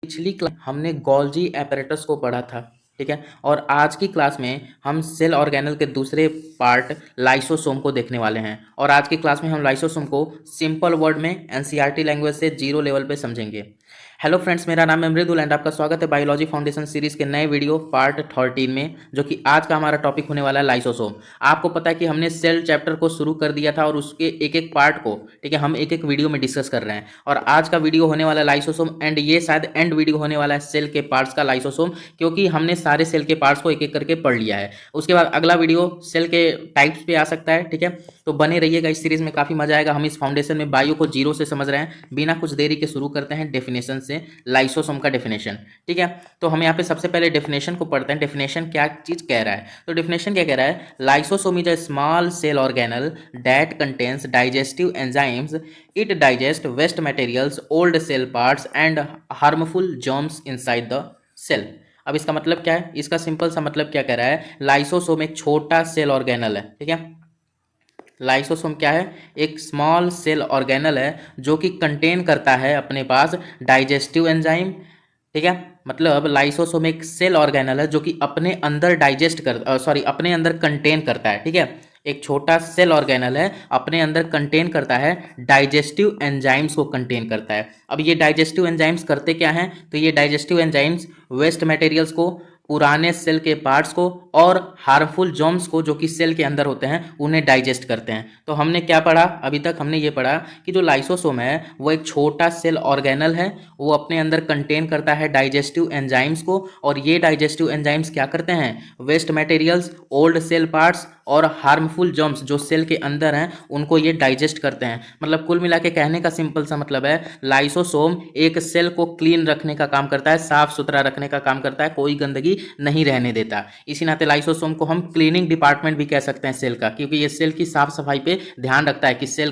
पिछली क्लास हमने Golgi apparatus को पढ़ा था, ठीक है। और आज की क्लास में हम सेल ऑर्गेनल के दूसरे पार्ट लाइसोसोम को देखने वाले हैं। और आज की क्लास में हम लाइसोसोम को सिंपल वर्ड में एनसीईआरटी लैंग्वेज से 0 लेवल पे समझेंगे। हेलो फ्रेंड्स, मेरा नाम है मृदुल एंड आपका स्वागत है बायोलॉजी फाउंडेशन सीरीज के नए वीडियो पार्ट 13 में, जो कि आज का हमारा टॉपिक होने वाला है लाइसोसोम। आपको पता है कि हमने सेल चैप्टर को शुरू कर दिया था और उसके एक एक पार्ट को, ठीक है, हम एक एक वीडियो में डिस्कस कर रहे हैं। और आज का वीडियो होने वाला है लाइसोसोम एंड ये शायद एंड वीडियो होने वाला है सेल के पार्ट्स का लाइसोसोम, क्योंकि हमने सारे सेल के पार्ट्स को एक एक करके पढ़ लिया है। उसके बाद अगला वीडियो सेल के टाइप्स पे आ सकता है, ठीक है। तो बने रहिएगा, इस सीरीज में काफी मजा आएगा। हम इस फाउंडेशन में बायो को 0 से समझ रहे हैं। बिना कुछ देरी के शुरू करते हैं डेफिनेशन से, लाइसोसोम का डेफिनेशन, ठीक है। तो हम यहाँ पे सबसे पहले डेफिनेशन को पढ़ते हैं। डेफिनेशन क्या चीज कह रहा है, तो डेफिनेशन क्या कह रहा है, lysosome is a small cell organelle that contains digestive enzymes. It digest waste materials, old cell parts and harmful germs inside the cell. अब इसका मतलब क्या है, इसका सिंपल सा मतलब क्या कह रहा है, लाइसोसोम एक छोटा सेल ऑर्गेनल है, ठीक है। लाइसोसोम क्या है, एक स्मॉल सेल ऑर्गेनल है जो कि कंटेन करता है अपने पास डाइजेस्टिव एंजाइम, ठीक है। मतलब लाइसोसोम एक सेल ऑर्गेनल है जो कि अपने अंदर अपने अंदर कंटेन करता है, ठीक है। एक छोटा सेल ऑर्गेनल है, अपने अंदर कंटेन करता है डाइजेस्टिव एंजाइम्स को कंटेन करता है। अब ये डाइजेस्टिव एंजाइम्स करते क्या हैं, तो ये डाइजेस्टिव एंजाइम्स वेस्ट मटेरियल्स को, पुराने सेल के पार्ट्स को और हार्मफुल जर्म्स को जो कि सेल के अंदर होते हैं उन्हें डाइजेस्ट करते हैं। तो हमने क्या पढ़ा, अभी तक हमने ये पढ़ा कि जो लाइसोसोम है वो एक छोटा सेल ऑर्गेनल है, वो अपने अंदर कंटेन करता है डाइजेस्टिव एंजाइम्स को, और ये डाइजेस्टिव एंजाइम्स क्या करते हैं, waste materials, old cell parts और हार्मफुल जर्म्स जो सेल के अंदर हैं उनको ये डाइजेस्ट करते हैं। मतलब कुल मिला के कहने का सिंपल सा मतलब है, लाइसोसोम एक सेल को क्लीन रखने का काम करता है, साफ सुथरा रखने का काम करता है, कोई गंदगी नहीं रहने देता। इसी नाते लाइसोसोम को हम क्लीनिंग डिपार्टमेंट भी कह सकते हैं सेल का, क्योंकि ये सेल की साफ सफाई पे ध्यान रखता है कि सेल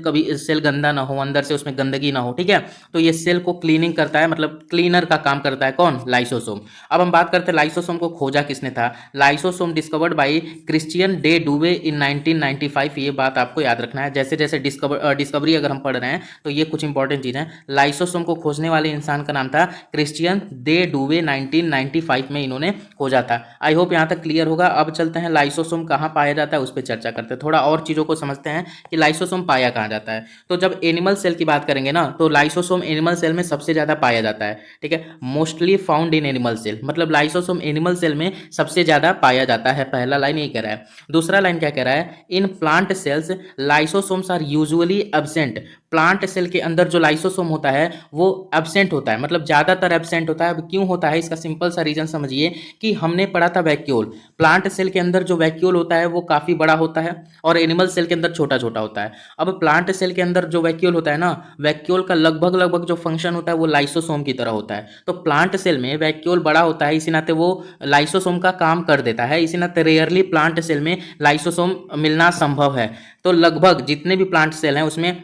कभी सेल गंदा ना हो, अंदर से उसमें गंदगी ना हो, ठीक है। तो ये सेल को क्लीनिंग करता है, मतलब क्लीनर का काम करता है कौन, लाइसोसोम। अब हम बात करते हैं लाइसोसोम को खोजा किसने था। Lysosome discovered by Christian de Duve in 1995। ये बात आपको याद रखना है, जैसे जैसे डिस्कवरी अगर हम पढ़ रहे हैं तो ये कुछ इंपॉर्टेंट चीज है। लाइसोसोम को खोजने वाले इंसान का नाम था क्रिश्चियन डे डुवे, 1995 में इन्होंने खोजा था। आई होप यहाँ तक क्लियर होगा। अब चलते हैं लाइसोसोम कहाँ पाया जाता है उस पर चर्चा करते हैं, थोड़ा और चीजों को समझते हैं कि लाइसोसोम पाया कहाँ जाता है। तो जब एनिमल सेल की बात करेंगे ना, तो लाइसोसोम एनिमल सेल में सबसे ज्यादा पाया जाता है, ठीक है। Mostly found in animal cell, मतलब लाइसोसोम एनिमल सेल में सबसे ज्यादा पाया जाता है। पहला लाइन ये कह रहा है। दूसरा लाइन क्या कह रहा है, in plant cells lysosomes are usually absent. Plant cell के अंदर जो लाइसोसोम होता है वो एब्सेंट होता है, मतलब ज्यादातर एब्सेंट होता है। अब क्यों होता है, इसका सिंपल सा रीजन समझिए कि हमने पढ़ा था वैक्यूल। प्लांट सेल के अंदर जो वैक्यूल होता है वो काफी बड़ा होता है और एनिमल सेल के अंदर छोटा छोटा होता है। अब प्लांट सेल के अंदर जो वैक्यूल होता है ना, वैक्यूल का लगभग लगभग जो फंक्शन होता है वो लाइसोसोम की तरह होता है। तो प्लांट सेल में वैक्यूल बड़ा होता है, इसी नाते वो लाइसोसोम का काम कर देता है। इसी नाते रेयरली प्लांट सेल में लाइसोसोम मिलना संभव है। तो लगभग जितने भी प्लांट सेल हैं उसमें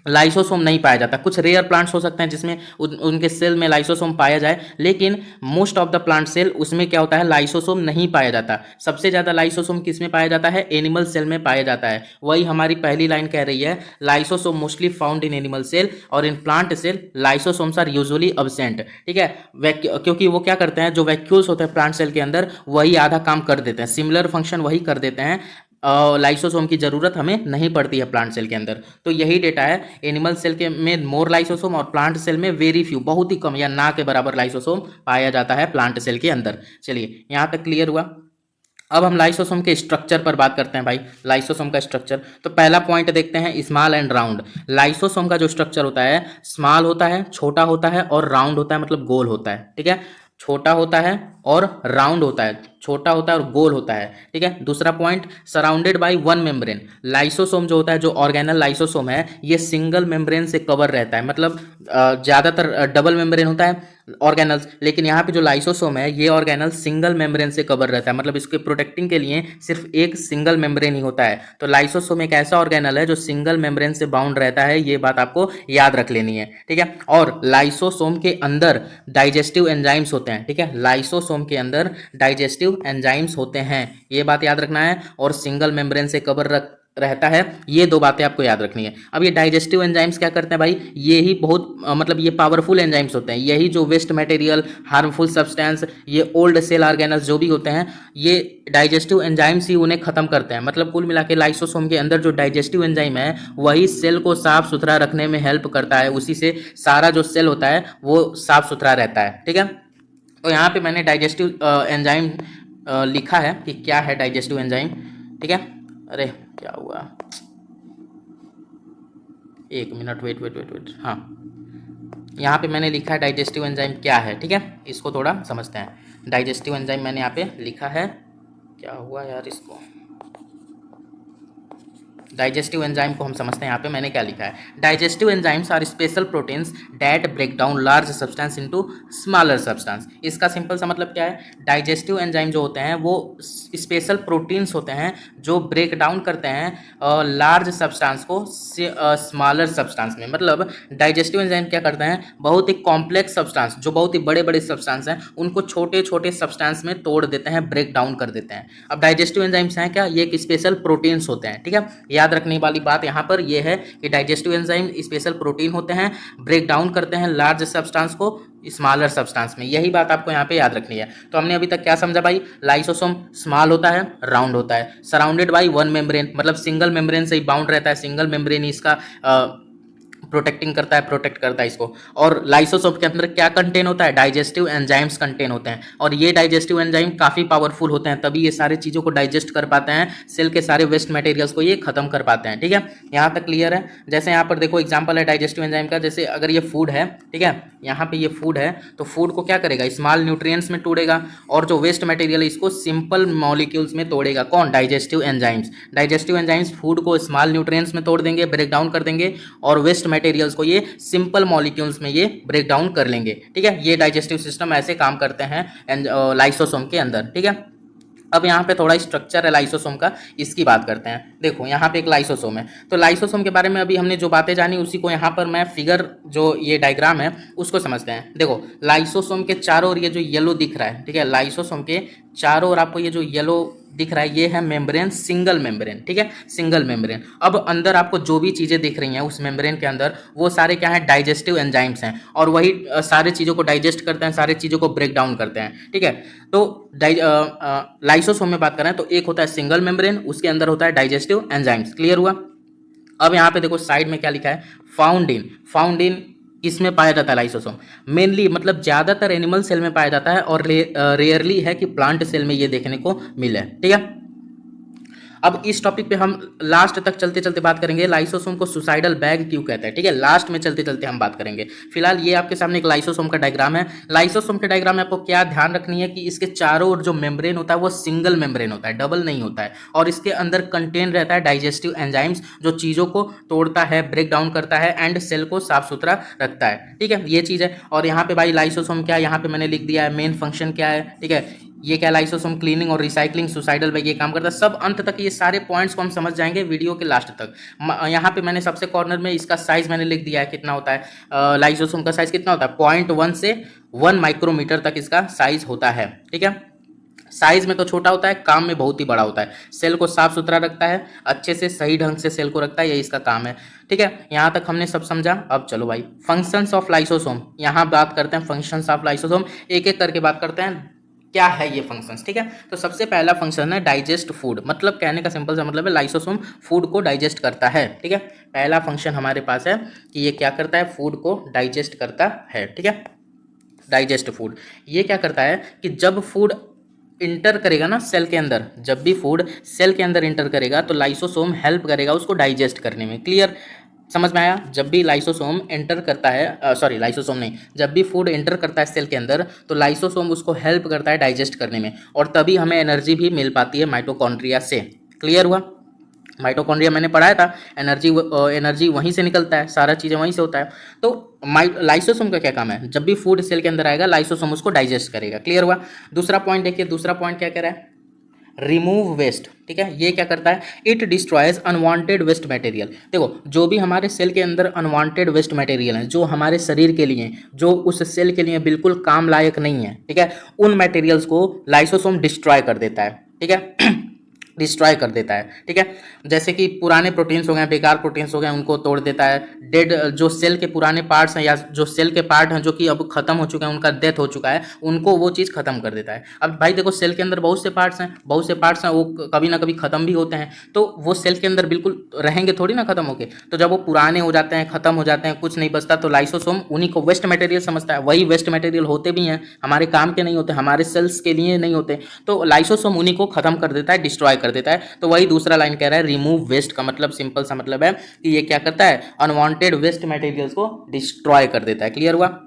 लाइसोसोम नहीं पाया जाता। कुछ रेयर प्लांट्स हो सकते हैं जिसमें उनके सेल में लाइसोसोम पाया जाए, लेकिन most of the plant cell उसमें क्या होता है, लाइसोसोम नहीं पाया जाता। सबसे ज्यादा लाइसोसोम किस में पाया जाता है, एनिमल सेल में पाया जाता है। वही हमारी पहली लाइन कह रही है, lysosome mostly found in animal cell और in plant cell lysosomes are usually absent, ठीक है। क्योंकि वो क्या करते हैं, जो वैक्यूल्स होते हैं प्लांट सेल के अंदर वही आधा काम कर देते हैं, सिमिलर फंक्शन वही कर देते हैं। लाइसोसोम की जरूरत हमें नहीं पड़ती है प्लांट सेल के अंदर। तो यही डेटा है, एनिमल सेल के में मोर लाइसोसोम और प्लांट सेल में वेरी फ्यू, बहुत ही कम या ना के बराबर लाइसोसोम पाया जाता है प्लांट सेल के अंदर। चलिए यहाँ तक क्लियर हुआ। अब हम लाइसोसोम के स्ट्रक्चर पर बात करते हैं भाई। लाइसोसोम का स्ट्रक्चर, तो पहला पॉइंट देखते हैं, स्मॉल एंड राउंड। लाइसोसोम का जो स्ट्रक्चर होता है, स्मॉल होता है, छोटा होता है और राउंड होता है, मतलब गोल होता है, ठीक है। छोटा होता है और राउंड होता है, छोटा होता है और गोल होता है, ठीक है। दूसरा point, surrounded by one membrane. Lysosome जो होता है, जो ऑर्गेनल लाइसोसोम है, ये सिंगल मेम्ब्रेन से कवर रहता है, मतलब ज्यादातर डबल मेम्ब्रेन होता है ऑर्गेनल्स, लेकिन यहाँ पे जो लाइसोसोम है ये ऑर्गेनल सिंगल मेम्ब्रेन से कवर रहता है, मतलब इसके प्रोटेक्टिंग के लिए सिर्फ एक सिंगल मेम्ब्रेन ही होता है। तो लाइसोसोम एक ऐसा ऑर्गेनल है जो सिंगल मेम्ब्रेन से बाउंड रहता है, ये बात आपको याद रख लेनी है, ठीक है। और लाइसोसोम के अंदर डाइजेस्टिव एंजाइम्स होते हैं, ठीक है। लाइसोसोम के अंदर डाइजेस्टिव एंजाइम्स होते हैं, ये बात याद रखना है। और सिंगल मेम्ब्रेन से कवर रहता है। ये दो बातें आपको याद रखनी है। अब ये डाइजेस्टिव एंजाइम्स क्या करते हैं भाई, ये ही बहुत मतलब ये पावरफुल एंजाइम्स होते हैं। यही जो वेस्ट मटेरियल, हार्मफुल सब्सटेंस, ये ओल्ड सेल ऑर्गेनल्स जो भी होते हैं, ये डाइजेस्टिव एंजाइम्स ही उन्हें खत्म करते हैं। मतलब कुल मिला के लाइसोसोम के अंदर जो डाइजेस्टिव एंजाइम है वही सेल को साफ सुथरा रखने में हेल्प करता है। उसी से सारा जो सेल होता है वो साफ सुथरा रहता है। ठीक है, तो यहाँ पे मैंने डाइजेस्टिव एंजाइम लिखा है कि क्या है डाइजेस्टिव एंजाइम। ठीक है, अरे क्या हुआ, एक minute, wait wait wait wait, हाँ, यहाँ पे मैंने लिखा है डाइजेस्टिव एंजाइम क्या है। ठीक है, इसको थोड़ा समझते हैं। डाइजेस्टिव एंजाइम मैंने यहाँ पे लिखा है, क्या हुआ यार इसको, डाइजेस्टिव एंजाइम को हम समझते हैं। यहाँ पे मैंने क्या लिखा है, digestive enzymes are special proteins that break down large substance into smaller substance. इसका सिंपल सा मतलब क्या है, डाइजेस्टिव एंजाइम जो होते हैं वो स्पेशल प्रोटीन्स होते हैं जो ब्रेक डाउन करते हैं लार्ज सब्सटेंस को स्मॉलर सब्सटेंस में। मतलब डाइजेस्टिव एंजाइम क्या करते हैं, बहुत ही कॉम्प्लेक्स सब्सटेंस जो बहुत ही बड़े बड़े सब्सटेंस हैं उनको छोटे छोटे सब्सटेंस में तोड़ देते हैं, ब्रेक डाउन कर देते हैं। अब डाइजेस्टिव एंजाइम्स हैं क्या, ये एक स्पेशल प्रोटीन्स होते हैं। ठीक है, याद रखने वाली बात यहाँ पर यह है कि डाइजेस्टिव एंजाइम स्पेशल प्रोटीन होते हैं, ब्रेक डाउन करते हैं लार्ज सब्सटेंस को स्मॉलर सब्सटेंस में। यही बात आपको यहाँ पे याद रखनी है। तो हमने अभी तक क्या समझा भाई, लाइसोसोम स्मॉल होता है, राउंड होता है, सराउंडेड बाय वन मेम्ब्रेन, मतलब सिंगल मेम्ब्रेन से ही बाउंड रहता है, सिंगल मेम्ब्रेन ही इसका प्रोटेक्टिंग करता है, प्रोटेक्ट करता है इसको। और लाइसोसोम के अंदर क्या कंटेन होता है, डाइजेस्टिव एंजाइम्स कंटेन होते हैं। और ये डाइजेस्टिव एंजाइम काफ़ी पावरफुल होते हैं, तभी ये सारी चीज़ों को डाइजेस्ट कर पाते हैं, सेल के सारे वेस्ट मटेरियल्स को ये खत्म कर पाते हैं। ठीक है, यहाँ तक क्लियर है। जैसे यहाँ पर देखो एग्जाम्पल है डाइजेस्टिव एंजाइम का, जैसे अगर ये फूड है, ठीक है, यहाँ पे ये फूड है, तो फूड को क्या करेगा, स्मॉल न्यूट्रिएंट्स में तोड़ेगा, और जो वेस्ट मटेरियल है इसको सिंपल मॉलिक्यूल्स में तोड़ेगा। कौन, digestive enzymes. Digestive enzymes food को स्मॉल न्यूट्रिएंट्स में तोड़ देंगे, ब्रेक डाउन कर देंगे, और वेस्ट मटेरियल्स को ये सिंपल मॉलिक्यूल्स में ये ब्रेक डाउन कर लेंगे। ठीक है, ये डाइजेस्टिव सिस्टम ऐसे काम करते हैं लाइसोसोम के अंदर। ठीक है, अब यहाँ पे थोड़ा स्ट्रक्चर है लाइसोसोम का, इसकी बात करते हैं। देखो यहाँ पे एक लाइसोसोम है, तो लाइसोसोम के बारे में अभी हमने जो बातें जानी उसी को यहाँ पर मैं फिगर, जो ये डायग्राम है उसको समझते हैं। देखो लाइसोसोम के चारों ओर ये जो येलो दिख रहा है, ठीक है, लाइसोसोम के चारों ओर आपको ये जो येलो दिख रहा है ये है मेम्ब्रेन, सिंगल मेम्ब्रेन। ठीक है, सिंगल मेम्ब्रेन। अब अंदर आपको जो भी चीज़ें दिख रही हैं उस मेम्ब्रेन के अंदर, वो सारे क्या है, डाइजेस्टिव एंजाइम्स हैं, और वही सारे चीज़ों को डाइजेस्ट करते हैं, सारे चीज़ों को ब्रेक डाउन करते हैं। ठीक है, तो लाइसोसोम में बात करें तो एक होता है सिंगल मेम्ब्रेन, उसके अंदर होता है डाइजेस्टिव एंजाइम्स। क्लियर हुआ। अब यहाँ पे देखो साइड में क्या लिखा है, फाउंड इन किसमें पाया जाता है लाइसोसोम, मेनली मतलब ज़्यादातर एनिमल सेल में पाया जाता है, और रेयरली है कि प्लांट सेल में ये देखने को मिले। ठीक है, अब इस टॉपिक पे हम लास्ट तक चलते चलते बात करेंगे लाइसोसोम को सुसाइडल बैग क्यों कहते हैं। ठीक है, लास्ट में चलते चलते हम बात करेंगे। फिलहाल ये आपके सामने एक लाइसोसोम का डायग्राम है। लाइसोसोम के डायग्राम में आपको क्या ध्यान रखनी है कि इसके चारों ओर जो मेम्ब्रेन होता है वो सिंगल मेम्ब्रेन होता है, डबल नहीं होता है, और इसके अंदर कंटेन रहता है डाइजेस्टिव एंजाइम्स जो चीज़ों को तोड़ता है, ब्रेक डाउन करता है, एंड सेल को साफ सुथरा रखता है। ठीक है, ये चीज़ है। और यहाँ पे भाई लाइसोसोम क्या है, यहाँ पे मैंने लिख दिया है मेन फंक्शन क्या है। ठीक है, ये क्या, लाइसोसोम क्लीनिंग और रिसाइकलिंग, सुसाइडल बैग ये काम करता है। सब अंत तक ये सारे पॉइंट्स को हम समझ जाएंगे वीडियो के लास्ट तक। यहाँ पे मैंने सबसे कॉर्नर में इसका साइज मैंने लिख दिया है, कितना होता है लाइसोसोम का साइज कितना होता है, 0.1 से 1 माइक्रोमीटर तक इसका साइज होता है। ठीक है, साइज में तो छोटा होता है, काम में बहुत ही बड़ा होता है। सेल को साफ सुथरा रखता है, अच्छे से सही ढंग से सेल को रखता है, यही इसका काम है। ठीक है, यहाँ तक हमने सब समझा। अब चलो भाई फंक्शंस ऑफ लाइसोसोम, यहाँ बात करते हैं फंक्शंस ऑफ लाइसोसोम, एक एक करके बात करते हैं क्या है ये फंक्शंस। ठीक है, तो सबसे पहला फंक्शन है डाइजेस्ट फूड, मतलब कहने का सिंपल सा मतलब है लाइसोसोम फूड को डाइजेस्ट करता है। ठीक है, पहला फंक्शन हमारे पास है कि ये क्या करता है, फूड को डाइजेस्ट करता है। ठीक है, डाइजेस्ट फूड ये क्या करता है कि जब फूड इंटर करेगा ना सेल के अंदर, जब भी फूड सेल के अंदर इंटर करेगा तो लाइसोसोम हेल्प करेगा उसको डाइजेस्ट करने में। क्लियर, समझ में आया। जब भी लाइसोसोम एंटर करता है, सॉरी लाइसोसोम नहीं, जब भी फूड एंटर करता है सेल के अंदर तो लाइसोसोम उसको हेल्प करता है डाइजेस्ट करने में, और तभी हमें एनर्जी भी मिल पाती है माइटोकॉन्ड्रिया से। क्लियर हुआ। माइटोकॉन्ड्रिया मैंने पढ़ाया था, एनर्जी वहीं से निकलता है, सारा चीज़ें वहीं से होता है। तो लाइसोसोम का क्या काम है, जब भी फूड सेल के अंदर आएगा लाइसोसोम उसको डाइजेस्ट करेगा। क्लियर हुआ। दूसरा पॉइंट देखिए, दूसरा पॉइंट क्या कह रहा है, रिमूव वेस्ट। ठीक है, ये क्या करता है, it destroys unwanted waste material. देखो जो भी हमारे सेल के अंदर अनवांटेड वेस्ट मटेरियल है, जो हमारे शरीर के लिए, जो उस सेल के लिए बिल्कुल काम लायक नहीं है, ठीक है, उन मटेरियल्स को लाइसोसोम डिस्ट्रॉय कर देता है। ठीक है, डिस्ट्रॉय कर देता है। ठीक है, जैसे कि पुराने प्रोटीन्स हो गए, बेकार प्रोटीन्स हो गए, उनको तोड़ देता है। डेड जो सेल के पुराने पार्ट्स हैं या जो सेल के पार्ट हैं जो कि अब खत्म हो चुके हैं, उनका डेथ हो चुका है, उनको वो चीज़ खत्म कर देता है। अब भाई देखो, सेल के अंदर बहुत से पार्ट्स हैं, बहुत से पार्ट्स हैं, वो कभी ना कभी खत्म भी होते हैं, तो वो सेल के अंदर बिल्कुल रहेंगे थोड़ी ना खत्म होके। तो जब वो पुराने हो जाते हैं, खत्म हो जाते हैं, कुछ नहीं बचता, तो लाइसोसोम उन्हीं को वेस्ट मटेरियल समझता है। वही वेस्ट मटेरियल होते भी हैं, हमारे काम के नहीं होते, हमारे सेल्स के लिए नहीं होते, तो लाइसोसोम उन्हीं को खत्म कर देता है, डिस्ट्रॉय कर देता है। तो वही दूसरा लाइन कह रहा है, रिमूव वेस्ट का मतलब सिंपल सा मतलब है कि ये क्या करता है, अनवांटेड वेस्ट मटेरियल्स को डिस्ट्रॉय कर देता है। क्लियर हुआ?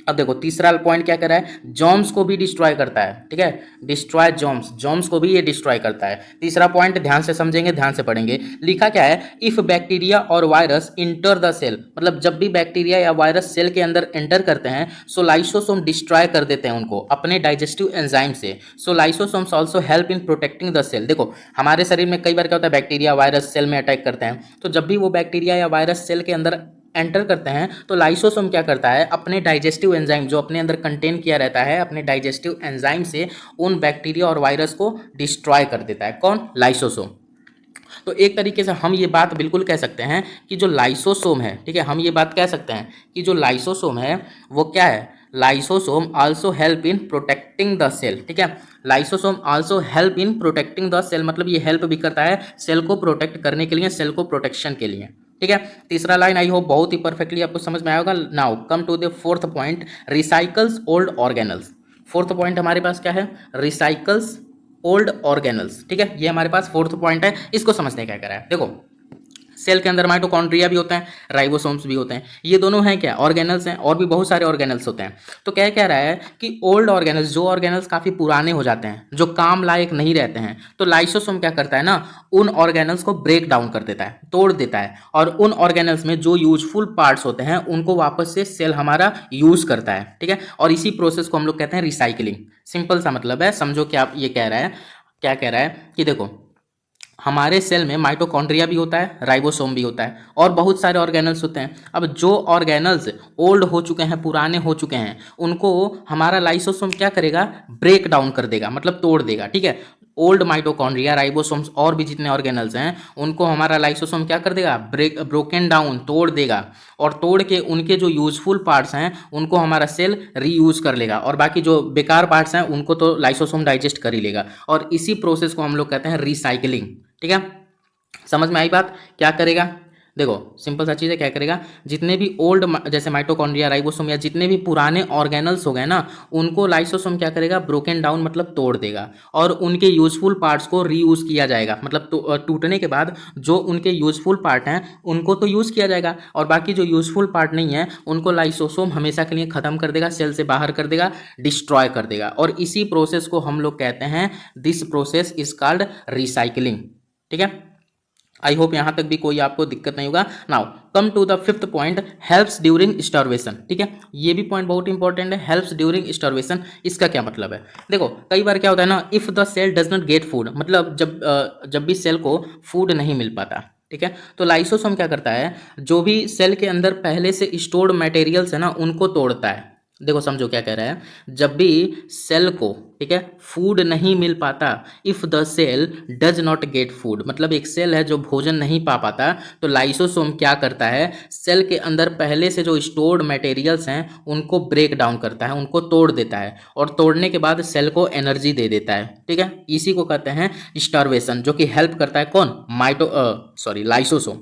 अब देखो तीसरा पॉइंट क्या कर रहा है, जॉम्स को भी डिस्ट्रॉय करता है। ठीक है, डिस्ट्रॉय जॉम्स, जॉम्स को भी ये डिस्ट्रॉय करता है। तीसरा पॉइंट ध्यान से समझेंगे, ध्यान से पढ़ेंगे। लिखा क्या है, इफ बैक्टीरिया और वायरस इंटर द सेल, मतलब जब भी बैक्टीरिया या वायरस सेल के अंदर एंटर करते हैं, सो लाइसोसोम डिस्ट्रॉय कर देते हैं उनको अपने डाइजेस्टिव एंजाइम से। So lysosomes also help in protecting the cell. देखो हमारे शरीर में कई बार क्या होता है, बैक्टीरिया वायरस सेल में अटैक करते हैं, तो जब भी वो बैक्टीरिया या वायरस सेल के अंदर एंटर करते हैं, तो लाइसोसोम क्या करता है, अपने डाइजेस्टिव एंजाइम जो अपने अंदर कंटेन किया रहता है, अपने डाइजेस्टिव एंजाइम से उन बैक्टीरिया और वायरस को डिस्ट्रॉय कर देता है। कौन? लाइसोसोम। तो एक तरीके से हम ये बात बिल्कुल कह सकते हैं कि जो लाइसोसोम है, ठीक है, हम ये बात कह सकते हैं कि जो लाइसोसोम है वो क्या है, lysosome also help in protecting the cell. ठीक है, lysosome also help in protecting the cell, मतलब ये हेल्प भी करता है सेल को प्रोटेक्ट करने के लिए, सेल को प्रोटेक्शन के लिए। ठीक है, तीसरा लाइन आई होप बहुत ही परफेक्टली आपको समझ में आया होगा। Now come to the fourth point, recycles old organelles. Fourth point हमारे पास क्या है, रिसाइकल्स ओल्ड ऑर्गेनल्स। ठीक है, ये हमारे पास फोर्थ पॉइंट है, इसको समझने क्या करा है। देखो सेल के अंदर माइटोकॉन्ड्रिया भी होते हैं, राइबोसोम्स भी होते हैं, ये दोनों हैं क्या, ऑर्गेनल्स हैं, और भी बहुत सारे ऑर्गेनल्स होते हैं। तो क्या कह रहा है कि ओल्ड ऑर्गेनल्स, जो ऑर्गेनल्स काफ़ी पुराने हो जाते हैं, जो काम लायक नहीं रहते हैं, तो लाइसोसोम क्या करता है ना, उन ऑर्गेनल्स को ब्रेक डाउन कर देता है, तोड़ देता है, और उन ऑर्गेनल्स में जो यूजफुल पार्ट्स होते हैं उनको वापस से सेल हमारा यूज करता है। ठीक है, और इसी प्रोसेस को हम लोग कहते हैं रिसाइकलिंग। सिंपल सा मतलब है, समझो क्या ये कह रहा है, क्या कह रहा है कि देखो हमारे सेल में माइटोकॉन्ड्रिया भी होता है, राइबोसोम भी होता है, और बहुत सारे ऑर्गेनल्स होते हैं। अब जो ऑर्गेनल्स ओल्ड हो चुके हैं, पुराने हो चुके हैं, उनको हमारा लाइसोसोम क्या करेगा, ब्रेक डाउन कर देगा, मतलब तोड़ देगा। ठीक है, ओल्ड माइटोकॉन्ड्रिया, राइबोसोम्स और भी जितने ऑर्गेनल्स हैं उनको हमारा लाइसोसोम क्या कर देगा, ब्रोकन डाउन, तोड़ देगा, और तोड़ के उनके जो यूजफुल पार्ट्स हैं उनको हमारा सेल रीयूज कर लेगा, और बाकी जो बेकार पार्ट्स हैं उनको तो लाइसोसोम डाइजेस्ट कर ही लेगा। और इसी प्रोसेस को हम लोग कहते हैं रिसाइकलिंग। ठीक है, समझ में आई बात? क्या करेगा, देखो सिंपल सा चीज़ है, क्या करेगा, जितने भी ओल्ड जैसे माइटोकॉन्ड्रिया, राइबोसोम या जितने भी पुराने ऑर्गेनल्स हो गए ना, उनको लाइसोसोम क्या करेगा, ब्रोकन डाउन मतलब तोड़ देगा, और उनके यूजफुल पार्ट्स को रीयूज किया जाएगा, मतलब टूटने के बाद जो उनके यूजफुल पार्ट हैं उनको तो यूज़ किया जाएगा, और बाकी जो यूजफुल पार्ट नहीं है उनको लाइसोसोम हमेशा के लिए ख़त्म कर देगा, सेल से बाहर कर देगा, डिस्ट्रॉय कर देगा। और इसी प्रोसेस को हम लोग कहते हैं, this process is called recycling. ठीक है, आई होप यहां तक भी कोई आपको दिक्कत नहीं होगा। Now come to the fifth point, helps during starvation. ठीक है, ये भी पॉइंट बहुत इंपॉर्टेंट है, हेल्प्स ड्यूरिंग स्टार्वेशन। इसका क्या मतलब है, देखो कई बार क्या होता है ना, if the cell does not get food, मतलब जब भी सेल को फूड नहीं मिल पाता, ठीक है, तो लाइसोसोम क्या करता है, जो भी सेल के अंदर पहले से स्टोर्ड मटेरियल्स है ना उनको तोड़ता है। देखो समझो क्या कह रहा है, जब भी सेल को, ठीक है, फूड नहीं मिल पाता, if the cell does not get food, मतलब एक सेल है जो भोजन नहीं पा पाता, तो लाइसोसोम क्या करता है, सेल के अंदर पहले से जो स्टोर्ड मटेरियल्स हैं उनको ब्रेक डाउन करता है, उनको तोड़ देता है, और तोड़ने के बाद सेल को एनर्जी दे देता है। ठीक है, इसी को कहते हैं स्टार्वेशन, जो कि हेल्प करता है कौन, लाइसोसोम।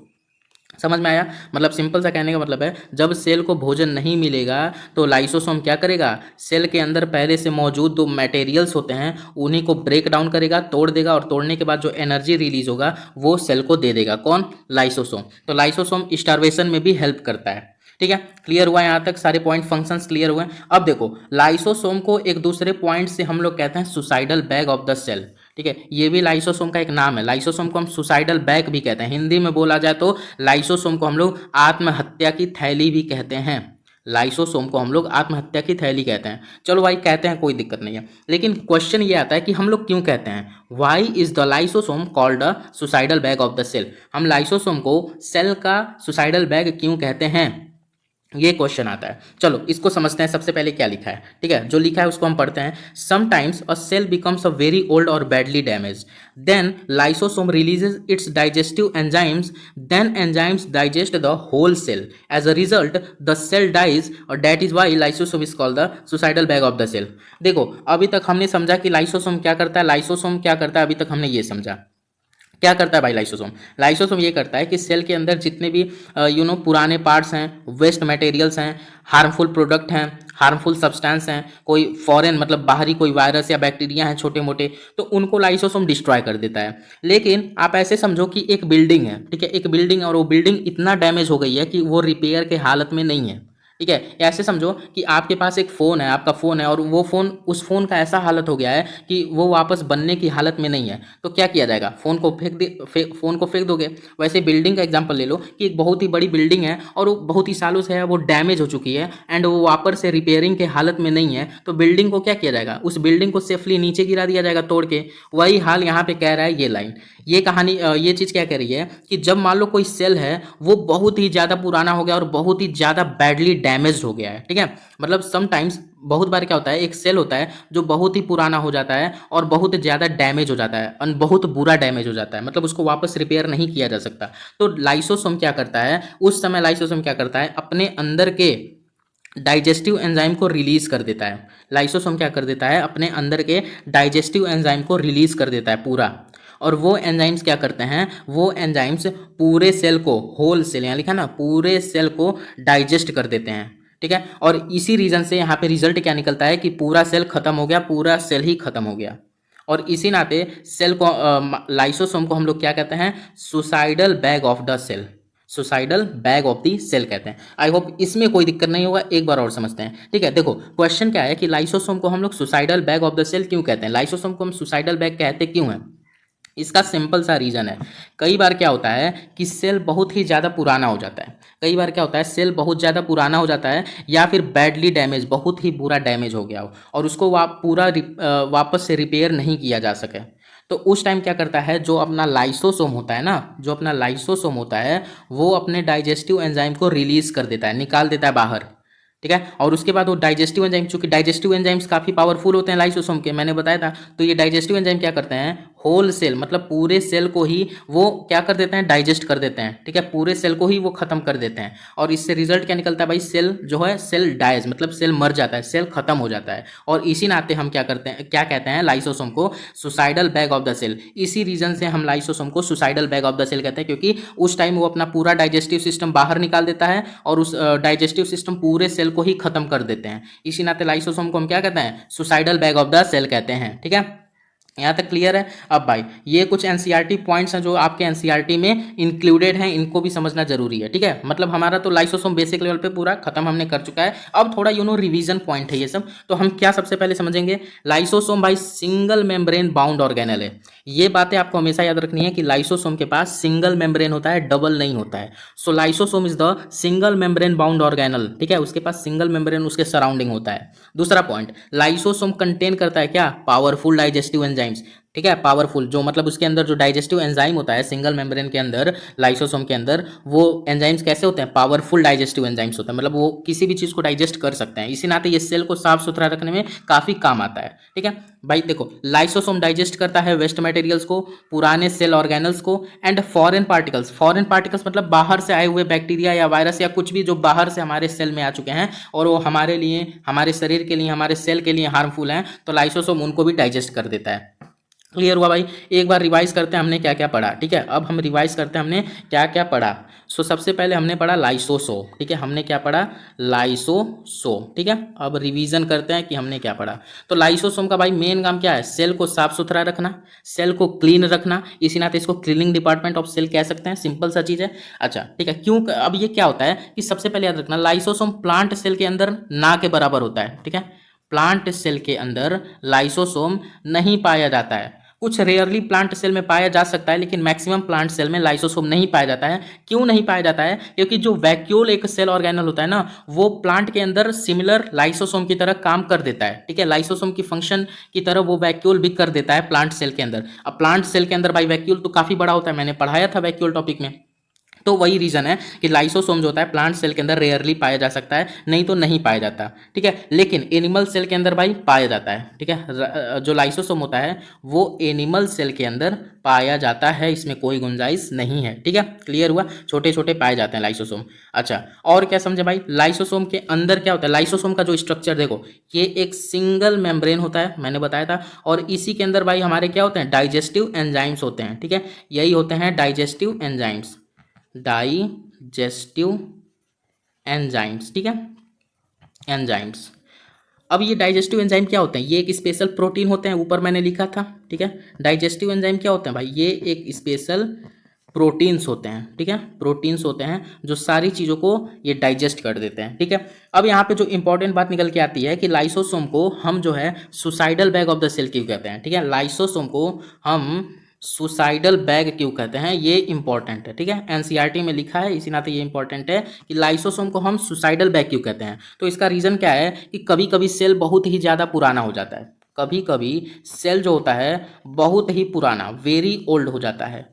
समझ में आया? मतलब सिंपल सा कहने का मतलब है, जब सेल को भोजन नहीं मिलेगा तो लाइसोसोम क्या करेगा, सेल के अंदर पहले से मौजूद जो मटेरियल्स होते हैं उन्हीं को ब्रेक डाउन करेगा, तोड़ देगा, और तोड़ने के बाद जो एनर्जी रिलीज होगा वो सेल को दे देगा। कौन? लाइसोसोम। तो लाइसोसोम स्टार्वेशन में भी हेल्प करता है। ठीक है, क्लियर हुआ यहाँ तक, सारे पॉइंट फंक्शंस क्लियर हुए। अब देखो लाइसोसोम को एक दूसरे पॉइंट से हम लोग कहते हैं suicidal bag of the cell. ठीक है, ये भी लाइसोसोम का एक नाम है, लाइसोसोम को हम सुसाइडल बैग भी कहते हैं, हिंदी में बोला जाए तो लाइसोसोम को हम लोग आत्महत्या की थैली भी कहते हैं। लाइसोसोम को हम लोग आत्महत्या की थैली कहते हैं। चलो भाई कहते हैं, कोई दिक्कत नहीं है, लेकिन क्वेश्चन ये आता है कि हम लोग क्यों कहते हैं, why is the lysosome called a suicidal bag of the cell. हम लाइसोसोम को सेल का सुसाइडल बैग क्यों कहते हैं? ये क्वेश्चन आता है। चलो इसको समझते हैं। सबसे पहले क्या लिखा है, ठीक है, जो लिखा है उसको हम पढ़ते हैं। Sometimes a cell becomes a very old और badly damage, then lysosome releases its digestive enzymes, then enzymes digest the whole cell, as a result the cell dies और that is why lysosome is called the suicidal bag of the cell. देखो अभी तक हमने समझा कि lysosome क्या करता है, लाइसोसोम क्या करता है, अभी तक हमने ये समझा। क्या करता है भाई लाइसोसोम, लाइसोसोम ये करता है कि सेल के अंदर जितने भी पुराने पार्ट्स हैं, वेस्ट मटेरियल्स हैं, हार्मफुल प्रोडक्ट हैं, हार्मफुल सब्सटेंस हैं, कोई फॉरेन मतलब बाहरी कोई वायरस या बैक्टीरिया हैं छोटे मोटे, तो उनको लाइसोसोम डिस्ट्रॉय कर देता है। लेकिन आप ऐसे समझो कि एक बिल्डिंग है, ठीक है, एक बिल्डिंग, और वो बिल्डिंग इतना डैमेज हो गई है कि वो रिपेयर के हालत में नहीं है, ठीक है। ऐसे समझो कि आपके पास एक फ़ोन है, आपका फ़ोन है, और वो फ़ोन, उस फ़ोन का ऐसा हालत हो गया है कि वो वापस बनने की हालत में नहीं है, तो क्या किया जाएगा, फ़ोन को फ़ोन को फेंक दोगे। वैसे बिल्डिंग का एग्जांपल ले लो कि एक बहुत ही बड़ी बिल्डिंग है और वो बहुत ही सालों से है, वो डैमेज हो चुकी है एंड वो वापस से रिपेयरिंग के हालत में नहीं है, तो बिल्डिंग को क्या किया जाएगा, उस बिल्डिंग को सेफली नीचे गिरा दिया जाएगा तोड़ के। वही हाल यहाँ पे कह रहा है ये लाइन। ये कहानी ये चीज़ क्या कह रही है कि जब मान लो कोई सेल है वो बहुत ही ज़्यादा पुराना हो गया और बहुत ही ज़्यादा बैडली डैमेज हो गया है, ठीक है, मतलब समटाइम्स बहुत बार क्या होता है, एक सेल होता है जो बहुत ही पुराना हो जाता है और बहुत ज़्यादा डैमेज हो जाता है और बहुत बुरा डैमेज हो जाता है, मतलब उसको वापस रिपेयर नहीं किया जा सकता। तो लाइसोसोम क्या करता है उस समय, लाइसोसोम क्या करता है, अपने अंदर के डाइजेस्टिव एंजाइम को रिलीज कर देता है। लाइसोसोम क्या कर देता है, अपने अंदर के डाइजेस्टिव एंजाइम को रिलीज कर देता है पूरा। और वो एंजाइम्स क्या करते हैं, वो एंजाइम्स पूरे सेल को, होल सेल यहाँ लिखा ना, पूरे सेल को डाइजेस्ट कर देते हैं, ठीक है। और इसी रीजन से यहाँ पे रिजल्ट क्या निकलता है कि पूरा सेल खत्म हो गया, पूरा सेल ही खत्म हो गया। और इसी नाते सेल को, लाइसोसोम को हम लोग क्या कहते हैं, suicidal bag of the cell, suicidal bag of the cell कहते हैं। आई होप इसमें कोई दिक्कत नहीं होगा, एक बार और समझते हैं, ठीक है। देखो क्वेश्चन क्या है कि लाइसोसोम को हम लोग suicidal bag of the cell क्यों कहते हैं, लाइसोसोम को हम सुसाइडल बैग कहते क्यों हैं। इसका सिंपल सा रीज़न है, कई बार क्या होता है कि सेल बहुत ही ज़्यादा पुराना हो जाता है, कई बार क्या होता है सेल बहुत ज़्यादा पुराना हो जाता है या फिर बैडली डैमेज, बहुत ही बुरा डैमेज हो गया हो और उसको पूरा वापस से रिपेयर नहीं किया जा सके। तो उस टाइम क्या करता है, जो अपना लाइसोसोम होता है ना, जो अपना लाइसोसोम होता है वो अपने डाइजेस्टिव एंजाइम को रिलीज कर देता है, निकाल देता है बाहर, ठीक है। और उसके बाद वो डाइजेस्टिव एंजाइम, चूंकि डाइजेस्टिव एंजाइम्स काफ़ी पावरफुल होते हैं लाइसोसोम के, मैंने बताया था, तो ये डाइजेस्टिव एंजाइम क्या करते हैं, होल सेल मतलब पूरे सेल को ही वो क्या कर देते हैं, डाइजेस्ट कर देते हैं, ठीक है, पूरे सेल को ही वो खत्म कर देते हैं। और इससे रिजल्ट क्या निकलता है भाई, सेल जो है सेल डाइज मतलब सेल मर जाता है, सेल खत्म हो जाता है। और इसी नाते हम क्या करते हैं, क्या कहते हैं, लाइसोसोम को suicidal bag of the cell. इसी रीजन से हम लाइसोसोम को suicidal bag of the cell कहते हैं, क्योंकि उस टाइम वो अपना पूरा डाइजेस्टिव सिस्टम बाहर निकाल देता है और उस डाइजेस्टिव सिस्टम पूरे सेल को ही खत्म कर देते हैं। इसी नाते लाइसोसोम को हम क्या कहते हैं, suicidal bag of the cell कहते हैं, ठीक है। यहाँ तक क्लियर है। अब भाई ये कुछ एनसीईआरटी पॉइंट्स हैं जो आपके एनसीईआरटी में इंक्लूडेड हैं, इनको भी समझना जरूरी है, ठीक है। मतलब हमारा तो लाइसोसोम बेसिक लेवल पे पूरा खत्म हमने कर चुका है, अब थोड़ा रिवीजन पॉइंट है ये सब। तो हम क्या सबसे पहले समझेंगे, लाइसोसोम भाई सिंगल मेम्ब्रेन बाउंड ऑर्गेनल है। ये बातें आपको हमेशा याद रखनी है कि लाइसोसोम के पास सिंगल मेम्ब्रेन होता है, डबल नहीं होता है। So lysosome is the single membrane bound organelle, ठीक है, उसके पास सिंगल मेम्ब्रेन उसके सराउंडिंग होता है। दूसरा पॉइंट, लाइसोसोम कंटेन करता है क्या, पावरफुल डाइजेस्टिव एंजाइम्स, ठीक है, पावरफुल, जो मतलब उसके अंदर जो डाइजेस्टिव एंजाइम होता है सिंगल मेम्ब्रेन के अंदर, लाइसोसोम के अंदर, वो एंजाइम्स कैसे होते हैं, पावरफुल डाइजेस्टिव एंजाइम्स होते हैं, मतलब वो किसी भी चीज़ को डाइजेस्ट कर सकते हैं। इसी नाते ये सेल को साफ सुथरा रखने में काफ़ी काम आता है, ठीक है भाई। देखो लाइसोसोम डाइजेस्ट करता है वेस्ट मटेरियल्स को, पुराने सेल ऑर्गेनल्स को, and foreign particles, foreign particles मतलब बाहर से आए हुए बैक्टीरिया या वायरस या कुछ भी जो बाहर से हमारे सेल में आ चुके हैं और वो हमारे लिए, हमारे शरीर के लिए, हमारे सेल के लिए हार्मफुल हैं, तो लाइसोसोम उनको भी डाइजेस्ट कर देता है। क्लियर हुआ भाई। एक बार रिवाइज करते हैं हमने क्या क्या पढ़ा, ठीक है। अब हम रिवाइज करते हैं हमने क्या क्या पढ़ा। सो सबसे पहले हमने पढ़ा लाइसोसोम, ठीक है, हमने क्या पढ़ा, लाइसोसोम, ठीक है। अब रिवीजन करते हैं कि हमने क्या पढ़ा। तो लाइसोसोम का भाई मेन काम क्या है, सेल को साफ सुथरा रखना, सेल को क्लीन रखना, इसी नाते इसको क्लीनिंग डिपार्टमेंट ऑफ सेल कह सकते हैं, सिंपल सा चीज़ है। अच्छा ठीक है, क्यों, अब ये क्या होता है कि सबसे पहले याद रखना, लाइसोसोम प्लांट सेल के अंदर ना के बराबर होता है, ठीक है। प्लांट सेल के अंदर लाइसोसोम नहीं पाया जाता है, कुछ रेयरली प्लांट सेल में पाया जा सकता है, लेकिन मैक्सिमम प्लांट सेल में लाइसोसोम नहीं पाया जाता है। क्यों नहीं पाया जाता है, क्योंकि जो वैक्यूल एक सेल ऑर्गेनल होता है ना, वो प्लांट के अंदर सिमिलर लाइसोसोम की तरह काम कर देता है, ठीक है, लाइसोसोम की फंक्शन की तरह वो वैक्यूल भी कर देता है प्लांट सेल के अंदर। अब प्लांट सेल के अंदर भाई वैक्यूल तो काफी बड़ा होता है, मैंने पढ़ाया था वैक्यूल टॉपिक में, तो वही रीज़न है कि लाइसोसोम जो होता है प्लांट सेल के अंदर रेयरली पाया जा सकता है, नहीं तो नहीं पाया जाता, ठीक है। लेकिन एनिमल सेल के अंदर भाई पाया जाता है, ठीक है। जो लाइसोसोम होता है वो एनिमल सेल के अंदर पाया जाता है, इसमें कोई गुंजाइश नहीं है, ठीक है। क्लियर हुआ, छोटे छोटे पाए जाते हैं लाइसोसोम। अच्छा, और क्या समझे भाई, लाइसोसोम के अंदर क्या होता है, लाइसोसोम का जो स्ट्रक्चर देखो, ये एक सिंगल मेम्ब्रेन होता है, मैंने बताया था। और इसी के अंदर भाई हमारे क्या होते हैं, डाइजेस्टिव एंजाइम्स होते हैं, ठीक है। यही होते हैं डाइजेस्टिव एंजाइम्स, डाइजेस्टिव एंजाइम्स, ठीक है, एंजाइम्स। अब ये डाइजेस्टिव एंजाइम क्या होते हैं, ये एक स्पेशल प्रोटीन होते हैं, ऊपर मैंने लिखा था, ठीक है। डाइजेस्टिव एंजाइम क्या होते हैं भाई, ये एक स्पेशल प्रोटीन्स होते हैं, ठीक है। प्रोटीन्स होते हैं जो सारी चीज़ों को ये डाइजेस्ट कर देते हैं, ठीक है। अब यहाँ पे जो इंपॉर्टेंट बात निकल के आती है कि लाइसोसोम को हम जो है suicidal bag of the cell क्यों कहते हैं, ठीक है। लाइसोसोम को हम सुसाइडल बैग क्यों कहते हैं, ये इंपॉर्टेंट है, ठीक है। एनसीईआरटी में लिखा है, इसी नाते ये इंपॉर्टेंट है कि लाइसोसोम को हम सुसाइडल बैग क्यों कहते हैं। तो इसका रीज़न क्या है कि कभी कभी सेल बहुत ही ज़्यादा पुराना हो जाता है, कभी कभी सेल जो होता है बहुत ही पुराना, वेरी ओल्ड हो जाता है,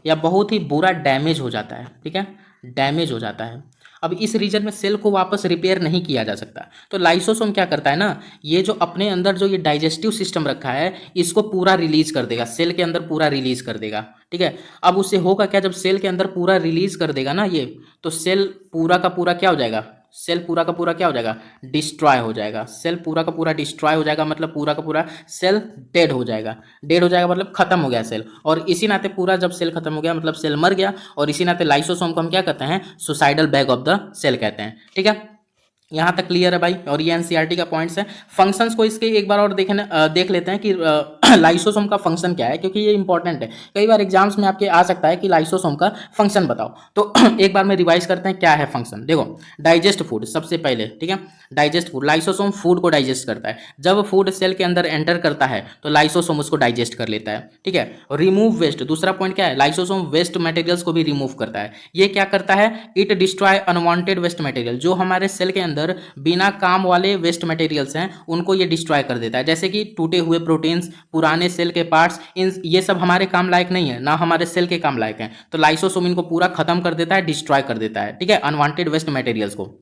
या बहुत ही बुरा डैमेज हो जाता है, ठीक है, डैमेज हो जाता है। अब इस रीजन में सेल को वापस रिपेयर नहीं किया जा सकता, तो लाइसोसोम क्या करता है ना, ये जो अपने अंदर जो ये डाइजेस्टिव सिस्टम रखा है इसको पूरा रिलीज कर देगा, सेल के अंदर पूरा रिलीज कर देगा, ठीक है। अब उससे होगा क्या, जब सेल के अंदर पूरा रिलीज कर देगा ना ये, तो सेल पूरा का पूरा क्या हो जाएगा, सेल पूरा का पूरा क्या हो जाएगा, डिस्ट्रॉय हो जाएगा। सेल पूरा का पूरा डिस्ट्रॉय हो जाएगा मतलब पूरा का पूरा सेल डेड हो जाएगा, डेड हो जाएगा मतलब खत्म हो गया सेल। और इसी नाते पूरा जब सेल खत्म हो गया मतलब सेल मर गया, और इसी नाते लाइसोसोम को हम क्या कहते हैं, suicidal bag of the cell कहते हैं, ठीक है। यहाँ तक क्लियर है भाई, और ये एनसीईआरटी का पॉइंट्स है। फंक्शंस को इसके एक बार और देख लेते हैं कि लाइसोसोम का फंक्शन क्या है, क्योंकि ये इंपॉर्टेंट है। कई बार एग्जाम्स में आपके आ सकता है कि लाइसोसोम का फंक्शन बताओ, तो एक बार में रिवाइज करते हैं क्या है फंक्शन। देखो, डाइजेस्ट फूड सबसे पहले, ठीक है। डाइजेस्ट फूड, लाइसोसोम फूड को डाइजेस्ट करता है। जब फूड सेल के अंदर एंटर करता है तो लाइसोसोम उसको डाइजेस्ट कर लेता है, ठीक है। रिमूव वेस्ट, दूसरा पॉइंट क्या है, लाइसोसोम वेस्ट मटेरियल्स को भी रिमूव करता है। ये क्या करता है, it destroy unwanted waste material, जो हमारे सेल के अंदर बिना काम वाले वेस्ट मटेरियल्स हैं उनको ये डिस्ट्रॉय कर देता है, जैसे कि टूटे हुए प्रोटीन्स, पुराने सेल के पार्ट्स, इन ये सब हमारे काम लायक नहीं है, ना हमारे सेल के काम लायक हैं, तो लाइसोसोम इनको पूरा खत्म कर देता है, डिस्ट्रॉय कर देता है, ठीक है, अनवांटेड वेस्ट मटेरियल्स को,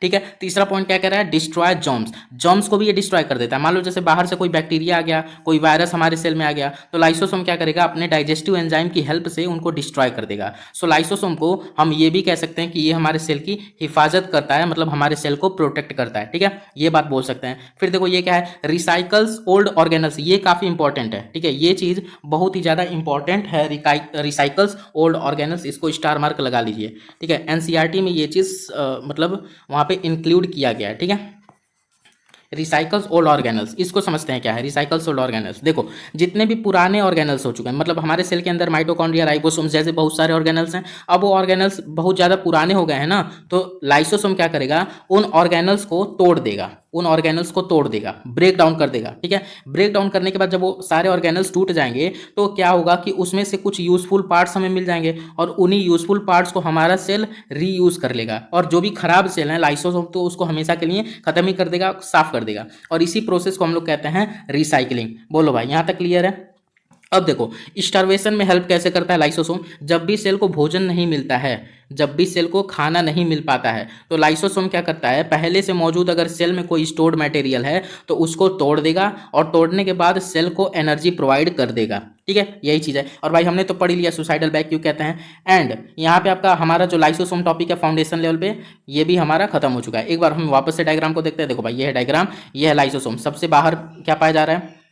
ठीक है। तीसरा पॉइंट क्या कह रहा है, डिस्ट्रॉय जर्म्स, जर्म्स को भी ये डिस्ट्रॉय कर देता है। मान लो जैसे बाहर से कोई बैक्टीरिया आ गया, कोई वायरस हमारे सेल में आ गया, तो लाइसोसोम क्या करेगा, अपने डाइजेस्टिव एंजाइम की हेल्प से उनको डिस्ट्रॉय कर देगा। सो लाइसोसोम को हम ये भी कह सकते हैं कि ये हमारे सेल की हिफाजत करता है, मतलब हमारे सेल को प्रोटेक्ट करता है, ठीक है, ये बात बोल सकते हैं। फिर देखो ये क्या है, रिसाइकल्स ओल्ड ऑर्गेनल्स, ये काफी इंपॉर्टेंट है, ठीक है, ये चीज बहुत ही ज्यादा इंपॉर्टेंट है, रिसाइकल्स ओल्ड ऑर्गेनल्स, इसको स्टार मार्क लगा लीजिए, ठीक है। एनसीईआरटी में ये चीज मतलब वहां पे इंक्लूड किया गया है, ठीक है। रिसाइकल्स ओल्ड ऑर्गेनल्स, इसको समझते हैं क्या है रिसाइकल्स ओल्ड ऑर्गेनल्स। देखो, जितने भी पुराने ऑर्गेनल्स हो चुके हैं, मतलब हमारे सेल के अंदर माइटोकॉन्ड्रिया, राइबोसोम्स जैसे बहुत सारे ऑर्गेनल्स हैं, अब वो ऑर्गेनल्स बहुत ज़्यादा पुराने हो गए हैं ना, तो लाइसोसोम क्या करेगा, उन ऑर्गेनल्स को तोड़ देगा, उन ऑर्गेनल्स को तोड़ देगा, ब्रेक डाउन कर देगा, ठीक है। ब्रेक डाउन करने के बाद जब वो सारे ऑर्गेनल्स टूट जाएंगे तो क्या होगा कि उसमें से कुछ यूजफुल पार्ट्स हमें मिल जाएंगे, और उन्हीं यूजफुल पार्ट्स को हमारा सेल रीयूज कर लेगा, और जो भी खराब सेल है लाइसोसोम तो उसको हमेशा के लिए खत्म ही कर देगा, साफ कर देगा, और इसी प्रोसेस को हम लोग कहते हैं रिसाइकलिंग। बोलो भाई, यहां तक क्लियर है। अब देखो, स्टार्वेशन में हेल्प कैसे करता है लाइसोसोम, जब भी सेल को भोजन नहीं मिलता है, जब भी सेल को खाना नहीं मिल पाता है, तो लाइसोसोम क्या करता है, पहले से मौजूद अगर सेल में कोई स्टोर्ड मटेरियल है तो उसको तोड़ देगा, और तोड़ने के बाद सेल को एनर्जी प्रोवाइड कर देगा, ठीक है, यही चीज़ है। और भाई हमने तो पढ़ लिया सुसाइडल बैग क्यों कहते हैं, एंड यहाँ पे आपका हमारा जो लाइसोसोम टॉपिक है फाउंडेशन लेवल पे, ये भी हमारा खत्म हो चुका है। एक बार हम वापस से डायग्राम को देखते हैं। देखो भाई, ये है डायग्राम, ये है लाइसोसोम। सबसे बाहर क्या पाया जा रहा है,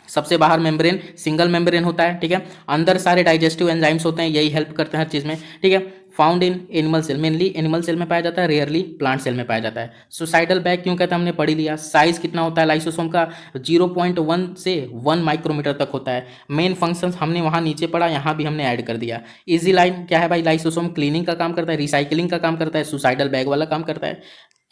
सबसे बाहर मेम्ब्रेन, सिंगल मेम्ब्रेन होता है, ठीक है। अंदर सारे डाइजेस्टिव एंजाइम्स होते हैं, यही हेल्प करते हैं हर चीज़ में, ठीक है। Found in animal cell, mainly animal cell में पाया जाता है, रेयरली प्लांट सेल में पाया जाता है। सुसाइडल बैग क्यों कहते हैं, हमने पढ़ ही लिया। साइज कितना होता है लाइसोसोम का, 0.1 से 1 माइक्रोमीटर तक होता है। मेन फंक्शंस हमने वहाँ नीचे पढ़ा, यहाँ भी हमने ऐड कर दिया। इजी लाइन क्या है भाई, लाइसोसोम क्लीनिंग का काम करता है, रिसाइकलिंग का काम करता है, सुसाइडल बैग वाला काम करता है।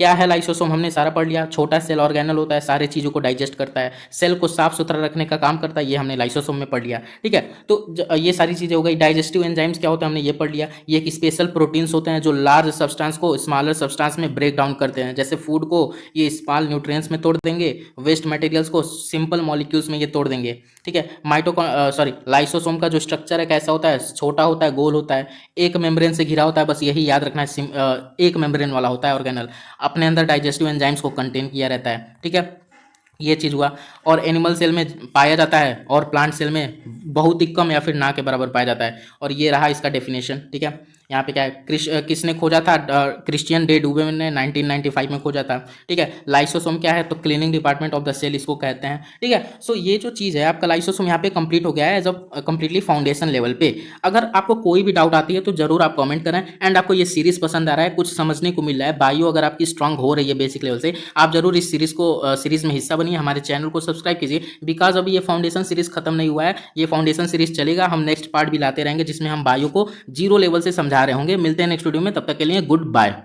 क्या है लाइसोसोम हमने सारा पढ़ लिया। छोटा सेल ऑर्गेनल होता है, सारे चीज़ों को डाइजेस्ट करता है, सेल को साफ सुथरा रखने का काम करता है, ये हमने लाइसोसोम में पढ़ लिया। ठीक है, तो ये सारी चीज़ें हो गई। डाइजेस्टिव एंजाइम्स क्या होता है हमने ये पढ़ लिया। ये एक स्पेशल प्रोटीन्स होते हैं जो लार्ज सब्सटेंस को स्मॉलर सब्सटेंस में ब्रेक डाउन करते हैं। जैसे फूड को ये स्मॉल न्यूट्रिएंट्स में तोड़ देंगे, वेस्ट मटेरियल्स को सिंपल मॉलिक्यूल्स में ये तोड़ देंगे। ठीक है, लाइसोसोम का जो स्ट्रक्चर है कैसा होता है, छोटा होता है, गोल होता है, एक मेम्ब्रेन से घिरा होता है, बस यही याद रखना है, एक मेम्ब्रेन वाला होता है ऑर्गेनल, अपने अंदर डाइजेस्टिव एंजाइम्स को कंटेन किया रहता है। ठीक है, ये चीज़ हुआ। और एनिमल सेल में पाया जाता है और प्लांट सेल में बहुत ही कम या फिर ना के बराबर पाया जाता है। और ये रहा इसका डेफिनेशन। ठीक है, यहाँ पे क्या है, किसने खोजा था, क्रिश्चियन डे डूबे ने 1995 में खोजा था। ठीक है, लाइसोसोम क्या है, तो cleaning department of the cell इसको कहते हैं। ठीक है, सो ये जो चीज़ है आपका लाइसोसोम यहाँ पे कंप्लीट हो गया है as a completely foundation level पे। अगर आपको कोई भी डाउट आती है तो जरूर आप कमेंट करें। एंड आपको ये सीरीज पसंद आ रहा है, कुछ समझने को मिल रहा है, बायो अगर आपकी स्ट्रांग हो रही है बेसिक लेवल से, आप जरूर इस सीरीज में हिस्सा बनिए, हमारे चैनल को सब्सक्राइब कीजिए। बिकॉज अभी ये फाउंडेशन सीरीज खत्म नहीं हुआ है, ये फाउंडेशन सीरीज चलेगा, हम नेक्स्ट पार्ट भी लाते रहेंगे जिसमें हम बायो को जीरो लेवल से समझा रहे होंगे। मिलते हैं नेक्स्ट वीडियो में, तब तक के लिए गुड बाय।